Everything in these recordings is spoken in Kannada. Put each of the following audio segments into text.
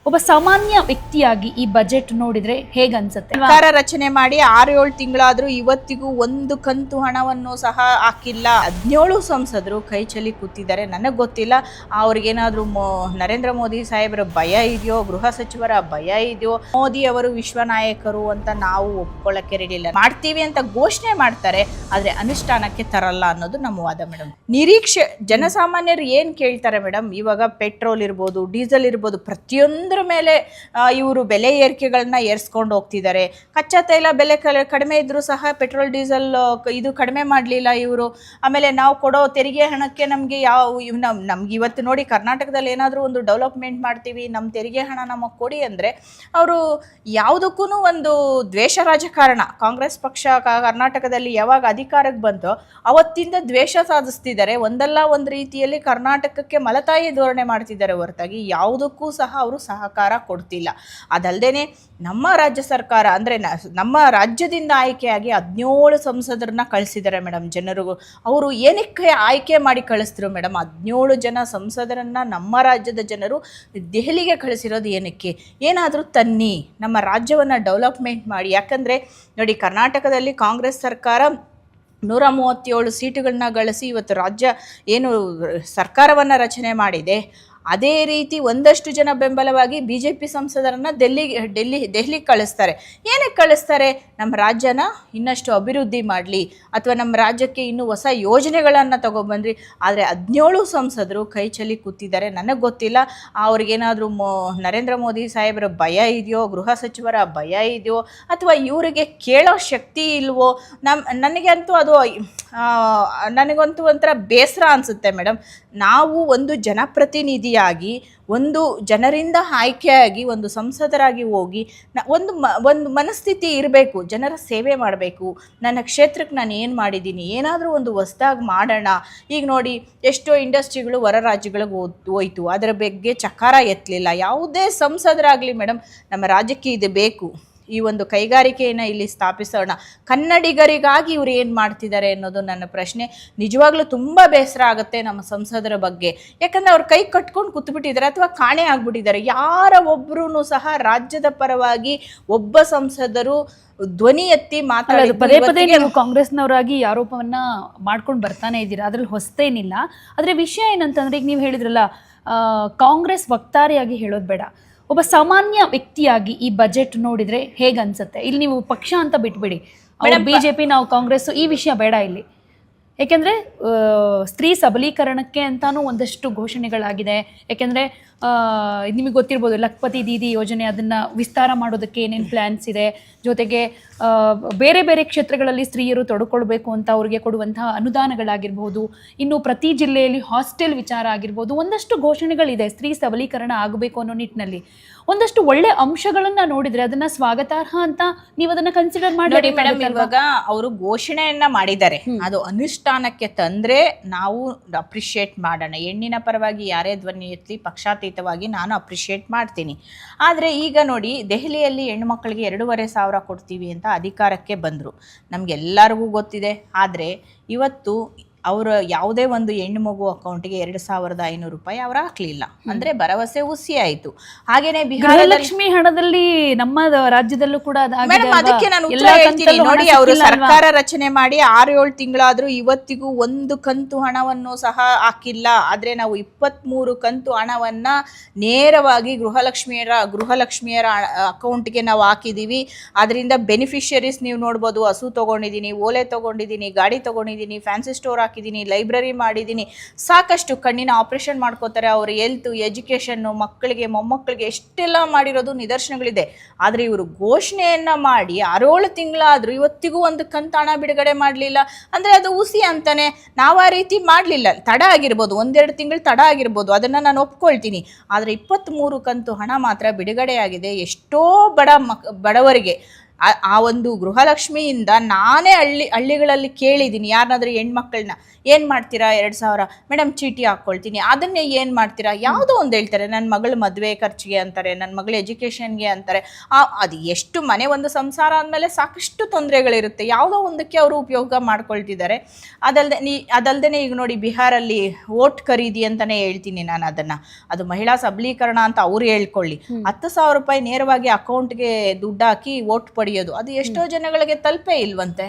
ಒಬ್ಬ ಸಾಮಾನ್ಯ ವ್ಯಕ್ತಿಯಾಗಿ ಈ ಬಜೆಟ್ ನೋಡಿದ್ರೆ ಹೇಗನ್ಸುತ್ತೆ? ಸರ್ಕಾರ ರಚನೆ ಮಾಡಿ 6-7 ತಿಂಗಳಾದ್ರೂ ಇವತ್ತಿಗೂ ಒಂದು ಕಂತು ಹಣವನ್ನು ಸಹ ಹಾಕಿಲ್ಲ. 17 ಸಂಸದರು ಕೈ ಚಲಿ ಕೂತಿದ್ದಾರೆ. ನನಗೆ ಗೊತ್ತಿಲ್ಲ ಅವ್ರಿಗೇನಾದ್ರೂ ನರೇಂದ್ರ ಮೋದಿ ಸಾಹೇಬರ ಭಯ ಇದೆಯೋ, ಗೃಹ ಸಚಿವರ ಭಯ ಇದೆಯೋ, ಮೋದಿ ಅವರು ವಿಶ್ವ ನಾಯಕರು ಅಂತ ನಾವು ಒಪ್ಕೊಳ್ಳಕ್ಕೆ ರೆಡಿ ಇಲ್ಲ. ಮಾಡ್ತೀವಿ ಅಂತ ಘೋಷಣೆ ಮಾಡ್ತಾರೆ, ಆದ್ರೆ ಅನುಷ್ಠಾನಕ್ಕೆ ತರಲ್ಲ ಅನ್ನೋದು ನಮ್ಮ ವಾದ ಮೇಡಮ್. ನಿರೀಕ್ಷೆ ಜನಸಾಮಾನ್ಯರು ಏನ್ ಕೇಳ್ತಾರೆ ಮೇಡಮ್, ಇವಾಗ ಪೆಟ್ರೋಲ್ ಇರ್ಬೋದು, ಡೀಸೆಲ್ ಇರ್ಬೋದು, ಪ್ರತಿಯೊಂದು ಮೇಲೆ ಇವರು ಬೆಲೆ ಏರಿಕೆಗಳನ್ನ ಏರ್ಸ್ಕೊಂಡು ಹೋಗ್ತಿದ್ದಾರೆ. ಕಚ್ಚಾ ತೈಲ ಬೆಲೆ ಕಡಿಮೆ ಇದ್ರೂ ಸಹ ಪೆಟ್ರೋಲ್ ಡೀಸೆಲ್ ಇದು ಕಡಿಮೆ ಮಾಡಲಿಲ್ಲ ಇವರು. ಆಮೇಲೆ ನಾವು ಕೊಡೋ ತೆರಿಗೆ ಹಣಕ್ಕೆ ನಮಗೆ ನಮ್ಗೆ ಇವತ್ತು ನೋಡಿ ಕರ್ನಾಟಕದಲ್ಲಿ ಏನಾದರೂ ಒಂದು ಡೆವಲಪ್ಮೆಂಟ್ ಮಾಡ್ತೀವಿ, ನಮ್ಮ ತೆರಿಗೆ ಹಣ ನಮಗೆ ಕೊಡಿ ಅಂದರೆ ಅವರು ಯಾವುದಕ್ಕೂ ಒಂದು ದ್ವೇಷ ರಾಜಕಾರಣ. ಕಾಂಗ್ರೆಸ್ ಪಕ್ಷ ಕರ್ನಾಟಕದಲ್ಲಿ ಯಾವಾಗ ಅಧಿಕಾರಕ್ಕೆ ಬಂತೋ ಅವತ್ತಿಂದ ದ್ವೇಷ ಸಾಧಿಸ್ತಿದ್ದಾರೆ. ಒಂದಲ್ಲ ಒಂದು ರೀತಿಯಲ್ಲಿ ಕರ್ನಾಟಕಕ್ಕೆ ಮಲತಾಯಿ ಧೋರಣೆ ಮಾಡ್ತಿದ್ದಾರೆ ಹೊರತಾಗಿ ಯಾವುದಕ್ಕೂ ಸಹ ಅವರು ಸಹಕಾರ ಕೊಡ್ತಿಲ್ಲ. ಅದಲ್ಲದೆ ನಮ್ಮ ರಾಜ್ಯ ಸರ್ಕಾರ ಅಂದರೆ ನಮ್ಮ ರಾಜ್ಯದಿಂದ ಆಯ್ಕೆಯಾಗಿ 17 ಸಂಸದರನ್ನ ಕಳಿಸಿದ್ದಾರೆ ಮೇಡಮ್. ಜನರು ಅವರು ಏನಕ್ಕೆ ಆಯ್ಕೆ ಮಾಡಿ ಕಳಿಸಿದ್ರು ಮೇಡಮ್? 17 ಜನ ಸಂಸದರನ್ನ ನಮ್ಮ ರಾಜ್ಯದ ಜನರು ದೆಹಲಿಗೆ ಕಳಿಸಿರೋದು ಏನಕ್ಕೆ? ಏನಾದರೂ ತನ್ನಿ, ನಮ್ಮ ರಾಜ್ಯವನ್ನು ಡೆವಲಪ್ಮೆಂಟ್ ಮಾಡಿ. ಯಾಕಂದರೆ ನೋಡಿ, ಕರ್ನಾಟಕದಲ್ಲಿ ಕಾಂಗ್ರೆಸ್ ಸರ್ಕಾರ 137 ಸೀಟುಗಳನ್ನ ಗಳಿಸಿ ಇವತ್ತು ರಾಜ್ಯ ಏನು ಸರ್ಕಾರವನ್ನು ರಚನೆ ಮಾಡಿದೆ. ಅದೇ ರೀತಿ ಒಂದಷ್ಟು ಜನ ಬೆಂಬಲವಾಗಿ BJP ಸಂಸದರನ್ನು ದೆಹಲಿಗೆ ಕಳಿಸ್ತಾರೆ. ಏನಕ್ಕೆ ಕಳಿಸ್ತಾರೆ? ನಮ್ಮ ರಾಜ್ಯನ ಇನ್ನಷ್ಟು ಅಭಿವೃದ್ಧಿ ಮಾಡಲಿ, ಅಥವಾ ನಮ್ಮ ರಾಜ್ಯಕ್ಕೆ ಇನ್ನೂ ಹೊಸ ಯೋಜನೆಗಳನ್ನು ತಗೊಬಂದ್ರಿ. ಆದರೆ 17 ಸಂಸದರು ಕೈ ಚಲಿ ಕೂತಿದ್ದಾರೆ. ನನಗೆ ಗೊತ್ತಿಲ್ಲ ಅವ್ರಿಗೇನಾದರೂ ನರೇಂದ್ರ ಮೋದಿ ಸಾಹೇಬರ ಭಯ ಇದೆಯೋ, ಗೃಹ ಸಚಿವರ ಭಯ ಇದೆಯೋ, ಅಥವಾ ಇವರಿಗೆ ಕೇಳೋ ಶಕ್ತಿ ಇಲ್ವೋ. ನನಗಂತೂ ಒಂಥರ ಬೇಸರ ಅನಿಸುತ್ತೆ ಮೇಡಮ್. ನಾವು ಒಂದು ಜನಪ್ರತಿನಿಧಿಯಾಗಿ, ಒಂದು ಜನರಿಂದ ಆಯ್ಕೆಯಾಗಿ, ಒಂದು ಸಂಸದರಾಗಿ ಹೋಗಿ ಒಂದು ಮನಸ್ಥಿತಿ ಇರಬೇಕು, ಜನರ ಸೇವೆ ಮಾಡಬೇಕು. ನನ್ನ ಕ್ಷೇತ್ರಕ್ಕೆ ನಾನು ಏನು ಮಾಡಿದ್ದೀನಿ, ಏನಾದರೂ ಒಂದು ಹೊಸ್ದಾಗಿ ಮಾಡೋಣ. ಈಗ ನೋಡಿ, ಎಷ್ಟೋ ಇಂಡಸ್ಟ್ರಿಗಳು ಹೊರ ರಾಜ್ಯಗಳಿಗೆ ಹೋಯ್ತು, ಅದರ ಬಗ್ಗೆ ಚಕಾರ ಎತ್ತಲಿಲ್ಲ. ಯಾವುದೇ ಸಂಸದರಾಗಲಿ ಮೇಡಮ್, ನಮ್ಮ ರಾಜ್ಯಕ್ಕೆ ಇದು ಬೇಕು, ಈ ಒಂದು ಕೈಗಾರಿಕೆಯನ್ನು ಇಲ್ಲಿ ಸ್ಥಾಪಿಸೋಣ, ಕನ್ನಡಿಗರಿಗಾಗಿ ಇವರು ಏನು ಮಾಡ್ತಿದ್ದಾರೆ ಅನ್ನೋದು ನನ್ನ ಪ್ರಶ್ನೆ. ನಿಜವಾಗ್ಲೂ ತುಂಬ ಬೇಸರ ಆಗುತ್ತೆ ನಮ್ಮ ಸಂಸದರ ಬಗ್ಗೆ. ಯಾಕಂದರೆ ಅವ್ರು ಕೈ ಕಟ್ಕೊಂಡು ಕೂತ್ಬಿಟ್ಟಿದ್ದಾರೆ ಅಥವಾ ಕಾಣೆ ಆಗ್ಬಿಟ್ಟಿದ್ದಾರೆ. ಯಾರ ಒಬ್ಬರೂ ಸಹ ರಾಜ್ಯದ ಪರವಾಗಿ ಒಬ್ಬ ಸಂಸದರು ಧ್ವನಿ ಎತ್ತಿ ಮಾತಾಡೋದು. ಪದೇ ಪದೇ ನೀವು ಕಾಂಗ್ರೆಸ್ನವರಾಗಿ ಆರೋಪವನ್ನ ಮಾಡ್ಕೊಂಡು ಬರ್ತಾನೆ ಇದ್ದೀರಾ, ಅದ್ರಲ್ಲಿ ಹೊಸ್ತೇನಿಲ್ಲ. ಆದರೆ ವಿಷಯ ಏನಂತಂದ್ರೆ, ಈಗ ನೀವು ಹೇಳಿದ್ರಲ್ಲ, ಕಾಂಗ್ರೆಸ್ ವಕ್ತಾರಿಯಾಗಿ ಹೇಳೋದು ಬೇಡ, ಒಬ್ಬ ಸಾಮಾನ್ಯ ವ್ಯಕ್ತಿಯಾಗಿ ಈ ಬಜೆಟ್ ನೋಡಿದ್ರೆ ಹೇಗನ್ಸುತ್ತೆ? ಇಲ್ಲಿ ನೀವು ಪಕ್ಷ ಅಂತ ಬಿಟ್ಬಿಡಿ, BJP ನಾವು ಕಾಂಗ್ರೆಸ್ ಈ ವಿಷಯ ಬೇಡ ಇಲ್ಲಿ. ಏಕೆಂದರೆ ಸ್ತ್ರೀ ಸಬಲೀಕರಣಕ್ಕೆ ಅಂತಾನೂ ಒಂದಷ್ಟು ಘೋಷಣೆಗಳಾಗಿದೆ. ಏಕೆಂದರೆ ನಿಮಗೆ ಗೊತ್ತಿರ್ಬೋದು, ಲಖಪತಿ ದೀದಿ ಯೋಜನೆ, ಅದನ್ನು ವಿಸ್ತಾರ ಮಾಡೋದಕ್ಕೆ ಏನೇನು ಪ್ಲ್ಯಾನ್ಸ್ ಇದೆ. ಜೊತೆಗೆ ಬೇರೆ ಬೇರೆ ಕ್ಷೇತ್ರಗಳಲ್ಲಿ ಸ್ತ್ರೀಯರು ತೊಡ್ಕೊಳ್ಬೇಕು ಅಂತ ಅವ್ರಿಗೆ ಕೊಡುವಂತಹ ಅನುದಾನಗಳಾಗಿರ್ಬೋದು, ಇನ್ನು ಪ್ರತಿ ಜಿಲ್ಲೆಯಲ್ಲಿ ಹಾಸ್ಟೆಲ್ ವಿಚಾರ ಆಗಿರ್ಬೋದು, ಒಂದಷ್ಟು ಘೋಷಣೆಗಳಿದೆ. ಸ್ತ್ರೀ ಸಬಲೀಕರಣ ಆಗಬೇಕು ಅನ್ನೋ ನಿಟ್ಟಿನಲ್ಲಿ ಒಂದಷ್ಟು ಒಳ್ಳೆ ಅಂಶಗಳನ್ನು ನೋಡಿದರೆ ಅದನ್ನು ಸ್ವಾಗತಾರ್ಹ ಅಂತ ನೀವು ಅದನ್ನು ಕನ್ಸಿಡರ್ ಮಾಡಿ. ಮೇಡಮ್, ಇವಾಗ ಅವರು ಘೋಷಣೆಯನ್ನ ಮಾಡಿದ್ದಾರೆ, ಅದು ಅನುಷ್ಠಾನಕ್ಕೆ ತಂದ್ರೆ ನಾವು ಅಪ್ರಿಷಿಯೇಟ್ ಮಾಡೋಣ. ಹೆಣ್ಣಿನ ಪರವಾಗಿ ಯಾರೇ ಧ್ವನಿ ಎತ್ತಲಿ ಪಕ್ಷಾತೀತವಾಗಿ ನಾನು ಅಪ್ರಿಷಿಯೇಟ್ ಮಾಡ್ತೀನಿ. ಆದರೆ ಈಗ ನೋಡಿ, ದೆಹಲಿಯಲ್ಲಿ ಹೆಣ್ಣು ಮಕ್ಕಳಿಗೆ 2,500 ಕೊಡ್ತೀವಿ ಅಂತ ಅಧಿಕಾರಕ್ಕೆ ಬಂದರು, ನಮಗೆಲ್ಲರಿಗೂ ಗೊತ್ತಿದೆ. ಆದರೆ ಇವತ್ತು ಅವರು ಯಾವುದೇ ಒಂದು ಹೆಣ್ಣು ಮಗು ಅಕೌಂಟಿಗೆ 2,500 ರೂಪಾಯಿ ಅವರು ಹಾಕಲಿಲ್ಲ. ಅಂದರೆ ಭರವಸೆ ಹುಸಿ ಆಯಿತು. ಹಾಗೇನೆ ಲಕ್ಷ್ಮಿ ಹಣದಲ್ಲಿ ನಮ್ಮ ರಾಜ್ಯದಲ್ಲೂ ಕೂಡ ಅದಕ್ಕೆ ನಾನು ಉತ್ತರ ಹೇಳ್ತೀನಿ ನೋಡಿ. ಅವರು ಸರ್ಕಾರ ರಚನೆ ಮಾಡಿ 6-7 ತಿಂಗಳಾದ್ರೂ ಇವತ್ತಿಗೂ ಒಂದು ಕಂತು ಹಣವನ್ನು ಸಹ ಹಾಕಿಲ್ಲ. ಆದರೆ ನಾವು 23 ಕಂತು ಹಣವನ್ನ ನೇರವಾಗಿ ಗೃಹಲಕ್ಷ್ಮಿಯರ ಅಕೌಂಟ್ಗೆ ನಾವು ಹಾಕಿದ್ದೀವಿ. ಅದರಿಂದ ಬೆನಿಫಿಷರೀಸ್ ನೀವು ನೋಡ್ಬೋದು. ಹಸು ತೊಗೊಂಡಿದ್ದೀನಿ, ಓಲೆ ತೊಗೊಂಡಿದ್ದೀನಿ, ಗಾಡಿ ತೊಗೊಂಡಿದ್ದೀನಿ, ಫ್ಯಾನ್ಸಿ ಸ್ಟೋರ್ ಹಾಕಿದ್ದೀನಿ, ಲೈಬ್ರರಿ ಮಾಡಿದ್ದೀನಿ, ಸಾಕಷ್ಟು ಕಣ್ಣಿನ ಆಪರೇಷನ್ ಮಾಡ್ಕೋತಾರೆ. ಅವ್ರ ಹೆಲ್ತ್, ಎಜುಕೇಷನ್ನು, ಮಕ್ಕಳಿಗೆ ಮೊಮ್ಮಕ್ಕಳಿಗೆ ಎಷ್ಟೆಲ್ಲ ಮಾಡಿರೋದು ನಿದರ್ಶನಗಳಿದೆ. ಆದರೆ ಇವರು ಘೋಷಣೆಯನ್ನು ಮಾಡಿ 6-7 ತಿಂಗಳಾದರೂ ಇವತ್ತಿಗೂ ಒಂದು ಕಂತು ಹಣ ಬಿಡುಗಡೆ ಮಾಡಲಿಲ್ಲ. ಅಂದರೆ ಅದು ಹುಸಿ ಅಂತಾನೆ. ನಾವು ಆ ರೀತಿ ಮಾಡಲಿಲ್ಲ, ತಡ ಆಗಿರ್ಬೋದು, 1-2 ತಿಂಗಳು ತಡ ಆಗಿರ್ಬೋದು, ಅದನ್ನು ನಾನು ಒಪ್ಕೊಳ್ತೀನಿ. ಆದರೆ 23 ಕಂತು ಹಣ ಮಾತ್ರ ಬಿಡುಗಡೆಯಾಗಿದೆ. ಎಷ್ಟೋ ಬಡವರಿಗೆ ಆ ಒಂದು ಗೃಹಲಕ್ಷ್ಮಿಯಿಂದ ನಾನೇ ಹಳ್ಳಿಗಳಲ್ಲಿ ಕೇಳಿದ್ದೀನಿ, ಯಾರನ್ನಾದ್ರೂ ಹೆಣ್ಮಕ್ಳನ್ನ ಏನು ಮಾಡ್ತೀರಾ 2,000 ಮೇಡಮ್ ಚೀಟಿ ಹಾಕ್ಕೊಳ್ತೀನಿ, ಅದನ್ನೇ ಏನು ಮಾಡ್ತೀರಾ, ಯಾವುದೋ ಒಂದು ಹೇಳ್ತಾರೆ, ನನ್ನ ಮಗಳ ಮದುವೆ ಖರ್ಚಿಗೆ ಅಂತಾರೆ, ನನ್ನ ಮಗಳ ಎಜುಕೇಷನ್ಗೆ ಅಂತಾರೆ. ಅದು ಎಷ್ಟು ಮನೆ ಒಂದು ಸಂಸಾರ ಅಂದಮೇಲೆ ಸಾಕಷ್ಟು ತೊಂದರೆಗಳಿರುತ್ತೆ, ಯಾವುದೋ ಒಂದಕ್ಕೆ ಅವರು ಉಪಯೋಗ ಮಾಡ್ಕೊಳ್ತಿದ್ದಾರೆ. ಅದಲ್ಲದೆ ಈಗ ನೋಡಿ ಬಿಹಾರಲ್ಲಿ ವೋಟ್ ಖರೀದಿ ಅಂತಲೇ ಹೇಳ್ತೀನಿ ನಾನು ಅದನ್ನು, ಅದು ಮಹಿಳಾ ಸಬಲೀಕರಣ ಅಂತ ಅವ್ರು ಹೇಳ್ಕೊಳ್ಳಿ, 10,000 ರೂಪಾಯಿ ನೇರವಾಗಿ ಅಕೌಂಟ್ಗೆ ದುಡ್ಡು ಹಾಕಿ ವೋಟ್ ಪಡೆಯೋದು, ಅದು ಎಷ್ಟೋ ಜನಗಳಿಗೆ ತಲುಪೇ ಇಲ್ವಂತೆ.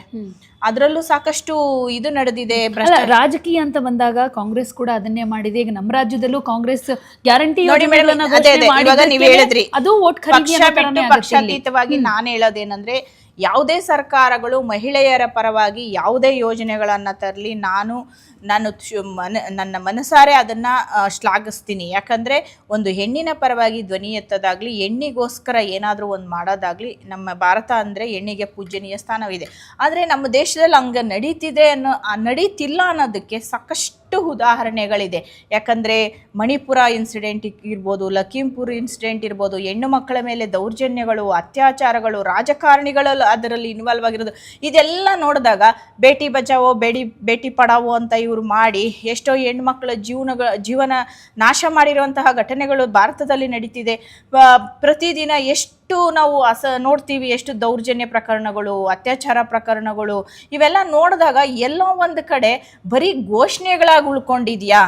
ಅದರಲ್ಲೂ ಸಾಕಷ್ಟು ಇದು ನಡೆದಿದೆ. ರಾಜಕೀಯ ಅಂತ ಬಂದಾಗ ಕಾಂಗ್ರೆಸ್ ಕೂಡ ಅದನ್ನೇ ಮಾಡಿದೆ. ಈಗ ನಮ್ಮ ರಾಜ್ಯದಲ್ಲೂ ಕಾಂಗ್ರೆಸ್ ಗ್ಯಾರಂಟಿ ಅದು ವೋಟ್ ಖರೀದಿ ಪಕ್ಷಾತೀತವಾಗಿ ನಾನು ಹೇಳೋದೇನಂದ್ರೆ, ಯಾವುದೇ ಸರ್ಕಾರಗಳು ಮಹಿಳೆಯರ ಪರವಾಗಿ ಯಾವುದೇ ಯೋಜನೆಗಳನ್ನು ತರಲಿ, ನನ್ನ ಮನಸಾರೆ ಅದನ್ನು ಶ್ಲಾಘಿಸ್ತೀನಿ. ಯಾಕಂದರೆ ಒಂದು ಹೆಣ್ಣಿನ ಪರವಾಗಿ ಧ್ವನಿ ಎತ್ತೋದಾಗಲಿ, ಹೆಣ್ಣಿಗೋಸ್ಕರ ಏನಾದರೂ ಒಂದು ಮಾಡೋದಾಗಲಿ, ನಮ್ಮ ಭಾರತ ಅಂದರೆ ಹೆಣ್ಣಿಗೆ ಪೂಜನೀಯ ಸ್ಥಾನವಿದೆ. ಆದರೆ ನಮ್ಮ ದೇಶದಲ್ಲಿ ಹಂಗೆ ನಡೀತಿಲ್ಲ ಅನ್ನೋದಕ್ಕೆ ಸಾಕಷ್ಟು ಉದಾಹರಣೆಗಳಿದೆ. ಯಾಕಂದರೆ ಮಣಿಪುರ ಇನ್ಸಿಡೆಂಟ್ ಇರ್ಬೋದು, ಲಖೀಂಪುರ್ ಇನ್ಸಿಡೆಂಟ್ ಇರ್ಬೋದು, ಹೆಣ್ಣು ಮಕ್ಕಳ ಮೇಲೆ ದೌರ್ಜನ್ಯಗಳು, ಅತ್ಯಾಚಾರಗಳು, ರಾಜಕಾರಣಿಗಳು ಅದರಲ್ಲಿ ಇನ್ವಾಲ್ವ್ ಆಗಿರೋದು, ಇದೆಲ್ಲ ನೋಡಿದಾಗ ಬೇಟಿ ಬಚಾವೋ ಬೇಟಿ ಪಡಾವೋ ಅಂತ ಇವರು ಮಾಡಿ ಎಷ್ಟೋ ಹೆಣ್ಮಕ್ಳ ಜೀವನ ನಾಶ ಮಾಡಿರುವಂತಹ ಘಟನೆಗಳು ಭಾರತದಲ್ಲಿ ನಡೀತಿದೆ. ಪ್ರತಿದಿನ ಎಷ್ಟು ನಾವು ನೋಡ್ತೀವಿ, ಎಷ್ಟು ದೌರ್ಜನ್ಯ ಪ್ರಕರಣಗಳು, ಅತ್ಯಾಚಾರ ಪ್ರಕರಣಗಳು, ಇವೆಲ್ಲ ನೋಡಿದಾಗ ಎಲ್ಲೋ ಒಂದು ಕಡೆ ಬರೀ ಘೋಷಣೆಗಳಾಗಿ ಉಳ್ಕೊಂಡಿದ್ಯಾ?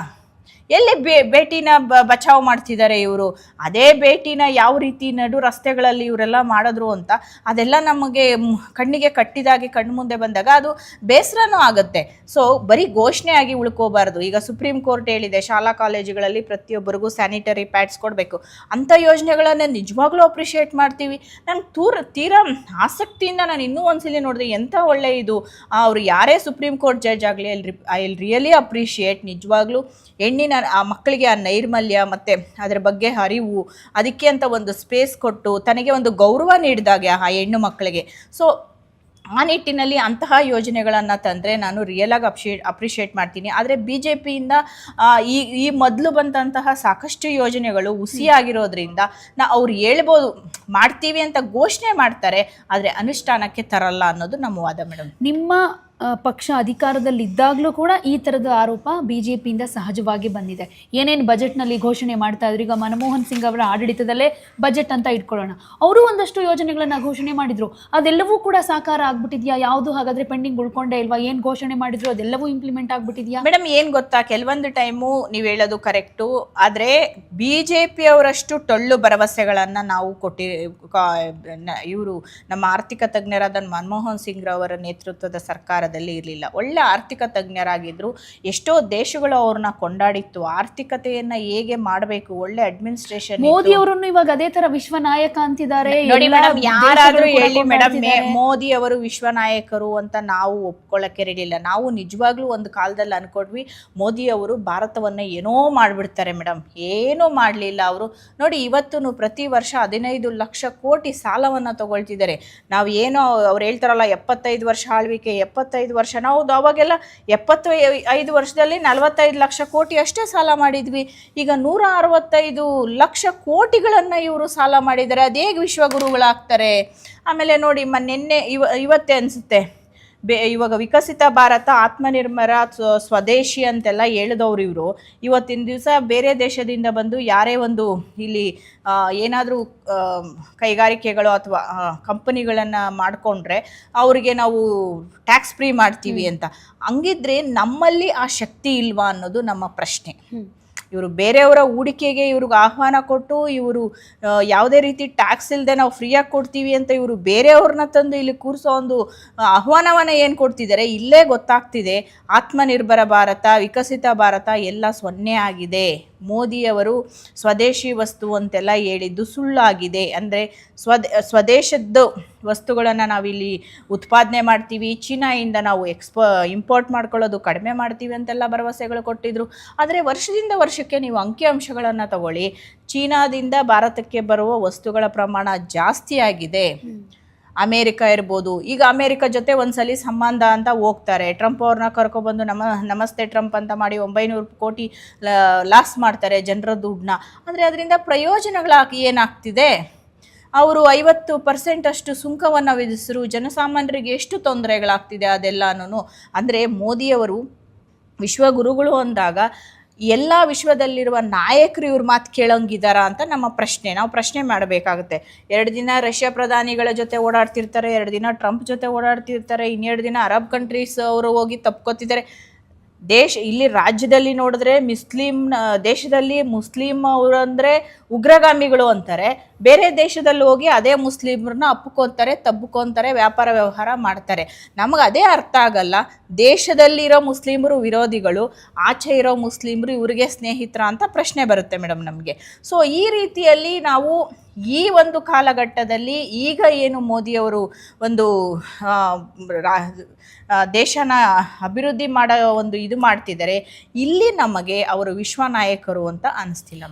ಎಲ್ಲಿ ಬೇಟಿನ ಬಚಾವ್ ಮಾಡ್ತಿದ್ದಾರೆ ಇವರು? ಅದೇ ಬೇಟಿನ ಯಾವ ರೀತಿ ನಡು ರಸ್ತೆಗಳಲ್ಲಿ ಇವರೆಲ್ಲ ಮಾಡಿದ್ರು ಅಂತ ಅದೆಲ್ಲ ನಮಗೆ ಕಣ್ಣಿಗೆ ಕಟ್ಟಿದಾಗೆ ಕಣ್ಣು ಮುಂದೆ ಬಂದಾಗ ಅದು ಬೇಸರನೂ ಆಗುತ್ತೆ. ಸೊ ಬರೀ ಘೋಷಣೆ ಆಗಿ ಉಳ್ಕೋಬಾರ್ದು. ಈಗ ಸುಪ್ರೀಂ ಕೋರ್ಟ್ ಹೇಳಿದೆ, ಶಾಲಾ ಕಾಲೇಜುಗಳಲ್ಲಿ ಪ್ರತಿಯೊಬ್ಬರಿಗೂ ಸ್ಯಾನಿಟರಿ ಪ್ಯಾಡ್ಸ್ ಕೊಡಬೇಕು ಅಂತ ಯೋಜನೆಗಳನ್ನು ನಿಜವಾಗ್ಲೂ ಅಪ್ರಿಷಿಯೇಟ್ ಮಾಡ್ತೀವಿ. ನಂಗೆ ತೀರಾ ಆಸಕ್ತಿಯಿಂದ ನಾನು ಇನ್ನೂ ಒಂದ್ಸಲಿ ನೋಡಿದೆ, ಎಂಥ ಒಳ್ಳೆ ಇದು. ಅವರು ಯಾರೇ ಸುಪ್ರೀಂ ಕೋರ್ಟ್ ಜಡ್ಜ್ ಆಗಲಿ, ಐ ವಿಲ್ ರಿಯಲಿ ಅಪ್ರಿಷಿಯೇಟ್. ನಿಜವಾಗ್ಲೂ ಹೆಣ್ಣಿನ ಆ ಮಕ್ಕಳಿಗೆ ಆ ನೈರ್ಮಲ್ಯ ಮತ್ತು ಅದರ ಬಗ್ಗೆ ಅರಿವು, ಅದಕ್ಕೆ ಅಂತ ಒಂದು ಸ್ಪೇಸ್ ಕೊಟ್ಟು ತನಗೆ ಒಂದು ಗೌರವ ನೀಡಿದಾಗೆ ಆ ಹೆಣ್ಣು ಮಕ್ಕಳಿಗೆ. ಸೊ ಆ ನಿಟ್ಟಿನಲ್ಲಿ ಅಂತಹ ಯೋಜನೆಗಳನ್ನು ತಂದರೆ ನಾನು ರಿಯಲಾಗಿ ಅಪ್ರಿಷಿಯೇಟ್ ಮಾಡ್ತೀನಿ. ಆದರೆ BJPಯಿಂದ ಈ ಮೊದಲು ಬಂದಂತಹ ಸಾಕಷ್ಟು ಯೋಜನೆಗಳು ಹುಸಿಯಾಗಿರೋದ್ರಿಂದ ಅವ್ರು ಹೇಳ್ಬೋದು ಮಾಡ್ತೀವಿ ಅಂತ ಘೋಷಣೆ ಮಾಡ್ತಾರೆ, ಆದರೆ ಅನುಷ್ಠಾನಕ್ಕೆ ತರಲ್ಲ ಅನ್ನೋದು ನಮ್ಮ ವಾದ ಮೇಡಮ್. ನಿಮ್ಮ ಪಕ್ಷ ಅಧಿಕಾರದಲ್ಲಿದ್ದಾಗಲೂ ಕೂಡ ಈ ಥರದ ಆರೋಪ BJPಯಿಂದ ಸಹಜವಾಗಿ ಬಂದಿದೆ. ಏನೇನು ಬಜೆಟ್ನಲ್ಲಿ ಘೋಷಣೆ ಮಾಡ್ತಾ ಇದ್ರು, ಈಗ ಮನಮೋಹನ್ ಸಿಂಗ್ ಅವರ ಆಡಳಿತದಲ್ಲೇ ಬಜೆಟ್ ಅಂತ ಇಟ್ಕೊಳ್ಳೋಣ, ಅವರು ಒಂದಷ್ಟು ಯೋಜನೆಗಳನ್ನು ಘೋಷಣೆ ಮಾಡಿದ್ರು, ಅದೆಲ್ಲವೂ ಕೂಡ ಸಾಕಾರ ಆಗ್ಬಿಟ್ಟಿದ್ಯಾ? ಯಾವುದು ಹಾಗಾದರೆ ಪೆಂಡಿಂಗ್ ಉಳ್ಕೊಂಡೇ ಇಲ್ವಾ? ಏನು ಘೋಷಣೆ ಮಾಡಿದ್ರು ಅದೆಲ್ಲವೂ ಇಂಪ್ಲಿಮೆಂಟ್ ಆಗ್ಬಿಟ್ಟಿದ್ಯಾ? ಮೇಡಮ್ ಏನು ಗೊತ್ತಾ, ಕೆಲವೊಂದು ಟೈಮು ನೀವು ಹೇಳೋದು ಕರೆಕ್ಟು, ಆದರೆ BJP ಅವರಷ್ಟು ಟೊಳ್ಳು ಭರವಸೆಗಳನ್ನು ನಾವು ಇವರು ನಮ್ಮ ಆರ್ಥಿಕ ತಜ್ಞರಾದ ಮನಮೋಹನ್ ಸಿಂಗ್ ಅವರ ನೇತೃತ್ವದ ಸರ್ಕಾರ ಇರಲಿಲ್ಲ. ಒಳ್ಳೆ ಆರ್ಥಿಕ ತಜ್ಞರಾಗಿದ್ರು, ಎಷ್ಟೋ ದೇಶಗಳು ಅವ್ರನ್ನ ಕೊಂಡಾಡಿತ್ತು, ಆರ್ಥಿಕತೆಯನ್ನ ಹೇಗೆ ಮಾಡಬೇಕು, ಒಳ್ಳೆ ಅಡ್ಮಿನಿಸ್ಟ್ರೇಷನ್. ಮೋದಿ ಅವರನ್ನು ಇವಾಗ ಅದೇ ತರ ವಿಶ್ವ ನಾಯಕ ಅಂತಿದ್ದಾರೆ. ನೋಡಿ ಮೇಡಮ್, ಯಾರಾದ್ರೂ ಹೇಳಿ ಮೇಡಮ್, ಮೋದಿ ಅವರು ವಿಶ್ವ ನಾಯಕರು ಅಂತ ನಾವು ಒಪ್ಕೊಳ್ಳಕ್ಕೆ ರೆಡಿ ಇಲ್ಲ. ನಾವು ನಿಜವಾಗ್ಲೂ ಒಂದು ಕಾಲದಲ್ಲಿ ಅನ್ಕೊಂಡ್ವಿ ಮೋದಿ ಅವರು ಭಾರತವನ್ನ ಏನೋ ಮಾಡ್ಬಿಡ್ತಾರೆ ಮೇಡಮ್. ಏನೂ ಮಾಡಲಿಲ್ಲ ಅವರು. ನೋಡಿ ಇವತ್ತು ಪ್ರತಿ ವರ್ಷ 15 ಲಕ್ಷ ಕೋಟಿ ಸಾಲವನ್ನ ತಗೊಳ್ತಿದ್ದಾರೆ. ನಾವು ಏನೋ ಅವ್ರು ಹೇಳ್ತಾರಲ್ಲ 75 ವರ್ಷ ಆಳ್ವಿಕೆ, 75 ವರ್ಷ, ನಾವು ಅವಾಗೆಲ್ಲ 75 ವರ್ಷದಲ್ಲಿ 45 ಲಕ್ಷ ಕೋಟಿ ಅಷ್ಟೇ ಸಾಲ ಮಾಡಿದ್ವಿ. ಈಗ 165 ಲಕ್ಷ ಕೋಟಿಗಳನ್ನು ಇವರು ಸಾಲ ಮಾಡಿದ್ದಾರೆ. ಅದು ಹೇಗೆ ವಿಶ್ವಗುರುಗಳಾಗ್ತಾರೆ? ಆಮೇಲೆ ನೋಡಿ ಇವತ್ತೇ ಅನಿಸುತ್ತೆ, ಇವಾಗ ವಿಕಸಿತ ಭಾರತ, ಆತ್ಮನಿರ್ಭರ, ಸ್ವದೇಶಿ ಅಂತೆಲ್ಲ ಹೇಳಿದವರು ಇವರು. ಇವತ್ತಿನ ದಿವಸ ಬೇರೆ ದೇಶದಿಂದ ಬಂದು ಯಾರೇ ಒಂದು ಇಲ್ಲಿ ಏನಾದರೂ ಕೈಗಾರಿಕೆಗಳು ಅಥವಾ ಕಂಪನಿಗಳನ್ನು ಮಾಡಿಕೊಂಡ್ರೆ ಅವರಿಗೆ ನಾವು ಟ್ಯಾಕ್ಸ್ ಫ್ರೀ ಮಾಡ್ತೀವಿ ಅಂತ. ಹಂಗಿದ್ರೆ ನಮ್ಮಲ್ಲಿ ಆ ಶಕ್ತಿ ಇಲ್ವಾ ಅನ್ನೋದು ನಮ್ಮ ಪ್ರಶ್ನೆ. ಇವರು ಬೇರೆಯವರ ಹೂಡಿಕೆಗೆ ಇವ್ರಿಗೆ ಆಹ್ವಾನ ಕೊಟ್ಟು, ಇವರು ಯಾವುದೇ ರೀತಿ ಟ್ಯಾಕ್ಸ್ ಇಲ್ಲದೆ ನಾವು ಫ್ರೀಯಾಗಿ ಕೊಡ್ತೀವಿ ಅಂತ ಇವರು ಬೇರೆಯವ್ರನ್ನ ತಂದು ಇಲ್ಲಿ ಕೂರಿಸೋ ಒಂದು ಆಹ್ವಾನವನ್ನು ಏನು ಕೊಡ್ತಿದ್ದಾರೆ, ಇಲ್ಲೇ ಗೊತ್ತಾಗ್ತಿದೆ ಆತ್ಮನಿರ್ಭರ ಭಾರತ, ವಿಕಸಿತ ಭಾರತ ಎಲ್ಲ ಸೊನ್ನೆ ಆಗಿದೆ. ಮೋದಿಯವರು ಸ್ವದೇಶಿ ವಸ್ತು ಅಂತೆಲ್ಲ ಹೇಳಿದ್ದು ಸುಳ್ಳಾಗಿದೆ. ಅಂದರೆ ಸ್ವದೇಶದ್ದು ವಸ್ತುಗಳನ್ನು ನಾವಿಲ್ಲಿ ಉತ್ಪಾದನೆ ಮಾಡ್ತೀವಿ, ಚೀನಾಯಿಂದ ನಾವು ಇಂಪೋರ್ಟ್ ಮಾಡ್ಕೊಳ್ಳೋದು ಕಡಿಮೆ ಮಾಡ್ತೀವಿ ಅಂತೆಲ್ಲ ಭರವಸೆಗಳು ಕೊಟ್ಟಿದ್ರು. ಆದರೆ ವರ್ಷದಿಂದ ವರ್ಷಕ್ಕೆ ನೀವು ಅಂಕಿಅಂಶಗಳನ್ನು ತಗೊಳ್ಳಿ, ಚೀನಾದಿಂದ ಭಾರತಕ್ಕೆ ಬರುವ ವಸ್ತುಗಳ ಪ್ರಮಾಣ ಜಾಸ್ತಿ ಆಗಿದೆ. ಅಮೇರಿಕ ಇರ್ಬೋದು, ಈಗ ಅಮೇರಿಕ ಜೊತೆ ಒಂದ್ಸಲಿ ಸಂಬಂಧ ಅಂತ ಹೋಗ್ತಾರೆ, ಟ್ರಂಪ್ ಅವ್ರನ್ನ ಕರ್ಕೊಬಂದು ನಮಸ್ತೆ ಟ್ರಂಪ್ ಅಂತ ಮಾಡಿ 900 ಕೋಟಿ ಲಾಸ್ ಮಾಡ್ತಾರೆ ಜನರ ದುಡ್ಡನ್ನ. ಆದರೆ ಅದರಿಂದ ಪ್ರಯೋಜನಗಳಾಗಿ ಏನಾಗ್ತಿದೆ? ಅವರು 50% ಅಷ್ಟು ಸುಂಕವನ್ನು ವಿಧಿಸಿದ್ರು, ಜನಸಾಮಾನ್ಯರಿಗೆ ಎಷ್ಟು ತೊಂದರೆಗಳಾಗ್ತಿದೆ ಅದೆಲ್ಲನೂ. ಅಂದರೆ ಮೋದಿಯವರು ವಿಶ್ವಗುರುಗಳು ಅಂದಾಗ ಎಲ್ಲ ವಿಶ್ವದಲ್ಲಿರುವ ನಾಯಕರು ಇವ್ರ ಮಾತು ಕೇಳೋಂಗಿದ್ದಾರಾ ಅಂತ ನಮ್ಮ ಪ್ರಶ್ನೆ. ನಾವು ಪ್ರಶ್ನೆ ಮಾಡಬೇಕಾಗುತ್ತೆ. 2 ದಿನ ರಷ್ಯಾ ಪ್ರಧಾನಿಗಳ ಜೊತೆ ಓಡಾಡ್ತಿರ್ತಾರೆ, 2 ದಿನ ಟ್ರಂಪ್ ಜೊತೆ ಓಡಾಡ್ತಿರ್ತಾರೆ, 2 ದಿನ ಅರಬ್ ಕಂಟ್ರೀಸ್ ಅವರು ಹೋಗಿ ತಪ್ಕೋತಿದ್ದಾರೆ. ಇಲ್ಲಿ ರಾಜ್ಯದಲ್ಲಿ ನೋಡಿದ್ರೆ ದೇಶದಲ್ಲಿ ಮುಸ್ಲಿಂ ಅವರು ಅಂದರೆ ಉಗ್ರಗಾಮಿಗಳು ಅಂತಾರೆ, ಬೇರೆ ದೇಶದಲ್ಲಿ ಹೋಗಿ ಅದೇ ಮುಸ್ಲಿಮ್ರನ್ನ ಅಪ್ಕೋತಾರೆ, ತಬ್ಕೋತಾರೆ, ವ್ಯಾಪಾರ ವ್ಯವಹಾರ ಮಾಡ್ತಾರೆ. ನಮಗೆ ಅದೇ ಅರ್ಥ ಆಗಲ್ಲ. ದೇಶದಲ್ಲಿರೋ ಮುಸ್ಲಿಮರು ವಿರೋಧಿಗಳು, ಆಚೆ ಇರೋ ಮುಸ್ಲಿಮರು ಇವ್ರಿಗೆ ಸ್ನೇಹಿತರ ಅಂತ ಪ್ರಶ್ನೆ ಬರುತ್ತೆ ಮೇಡಮ್ ನಮಗೆ. ಸೊ ಈ ರೀತಿಯಲ್ಲಿ ನಾವು ಈ ಒಂದು ಕಾಲಘಟ್ಟದಲ್ಲಿ ಈಗ ಏನು ಮೋದಿಯವರು ಒಂದು ದೇಶನ ಅಭಿವೃದ್ಧಿ ಮಾಡೋ ಒಂದು ಇದು ಮಾಡ್ತಿದ್ದಾರೆ, ಇಲ್ಲಿ ನಮಗೆ ಅವರು ವಿಶ್ವ ನಾಯಕರು ಅಂತ ಅನಿಸ್ತಿಲ್ಲ.